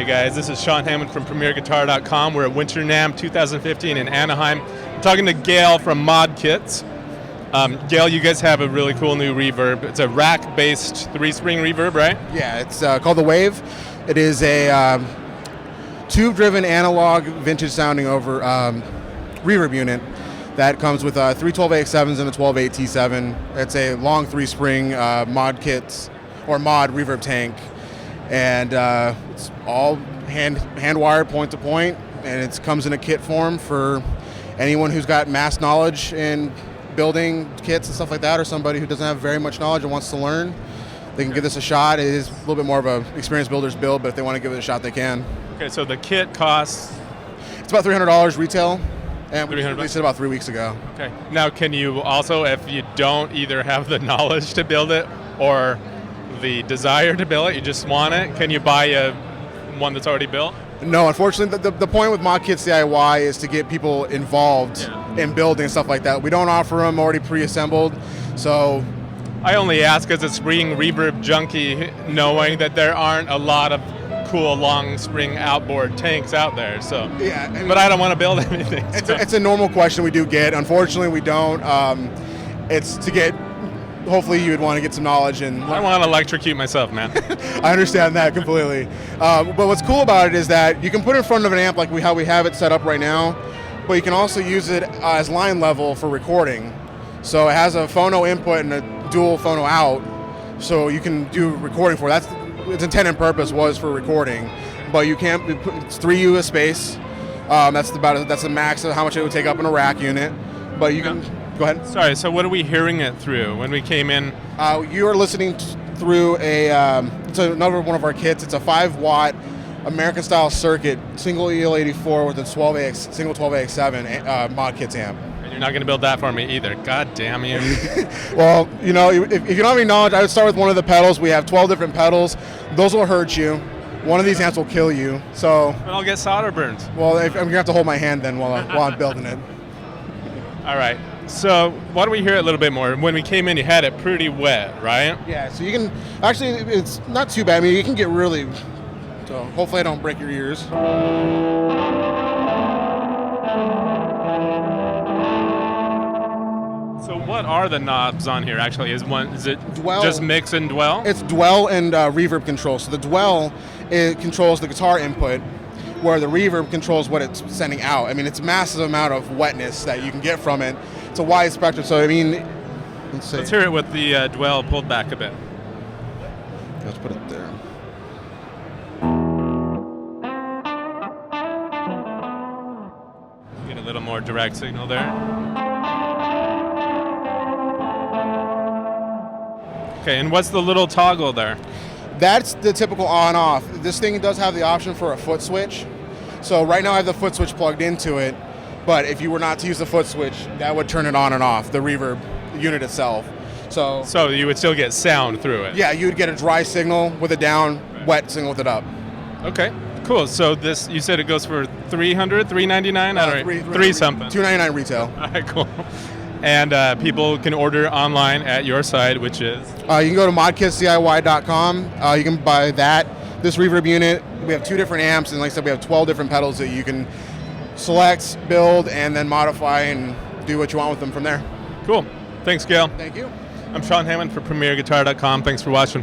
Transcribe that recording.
Hey guys, this is Sean Hammond from PremierGuitar.com. We're at Winter NAMM 2015 in Anaheim. I'm talking to Gail from Mod Kits. Gail, you guys have a really cool new reverb. It's a rack-based 3-spring reverb, right? Yeah, it's called the Wave. It is a tube-driven analog vintage-sounding over reverb unit that comes with 3 12AX7s and a 12A T7. It's a long 3-spring Mod Kits or Mod reverb tank. And it's all hand wired point to point, and it comes in a kit form for anyone who's got mass knowledge in building kits and stuff like that, or somebody who doesn't have very much knowledge and wants to learn. They can give this a shot. It is a little bit more of an experienced builder's build, but if they want to give it a shot, they can. Okay, so the kit costs? It's about $300 retail, and we $300? released it about 3 weeks ago. Okay. Now, can you also, if you don't either have the knowledge to build it or the desire to build it, you just want it, can you buy one that's already built? No, unfortunately, the point with Mod Kits DIY is to get people involved in building and stuff like that. We don't offer them already pre-assembled, so... I only ask as a spring reverb junkie, knowing that there aren't a lot of cool long spring outboard tanks out there, so... Yeah, but I don't want to build anything. So. It's a normal question we do get. Unfortunately, we don't. It's to get... Hopefully you would want to get some knowledge and... I want to electrocute myself, man. I understand that completely. But what's cool about it is that you can put it in front of an amp like how we have it set up right now, but you can also use it as line level for recording. So it has a phono input and a dual phono out, so you can do recording for it. That's its intent and purpose was for recording, but you can't. It's 3 US space. That's the max of how much it would take up in a rack unit. But you can... Go ahead. Sorry, so what are we hearing it through when we came in? You are listening through it's another one of our kits. It's a 5-watt American-style circuit, single EL84 with a single 12AX7 Mod Kits amp. And you're not going to build that for me either. God damn you. Well, if you don't have any knowledge, I would start with one of the pedals. We have 12 different pedals. Those will hurt you. One of these amps will kill you. So. But I'll get solder burns. Well, I'm going to have to hold my hand then while I'm building it. All right. So why don't we hear it a little bit more? When we came in, you had it pretty wet, right? Yeah, so you can, actually, it's not too bad. I mean, you can get really, so hopefully I don't break your ears. So what are the knobs on here, actually? Is it Dwell, just mix and dwell? It's dwell and reverb control. So the dwell, it controls the guitar input, where the reverb controls what it's sending out. I mean, it's a massive amount of wetness that you can get from it. It's a wide spectrum, so I mean, let's hear it with the dwell pulled back a bit. Let's put it there. Get a little more direct signal there. Okay, and what's the little toggle there? That's the typical on-off. This thing does have the option for a foot switch. So right now I have the foot switch plugged into it, but if you were not to use the foot switch, that would turn it on and off, the reverb unit itself. So you would still get sound through it? Yeah, you would get a dry signal with it down, wet signal with it up. Okay, cool. So this, you said it goes for $300, $399? I don't know, three something. $299 retail. All right, cool. And people can order online at your site, which is? You can go to modkitsdiy.com. You can buy that. This reverb unit, we have 2 different amps, and like I said, we have 12 different pedals that you can select, build, and then modify and do what you want with them from there. Cool. Thanks, Gail. Thank you. I'm Sean Hammond for PremierGuitar.com. Thanks for watching.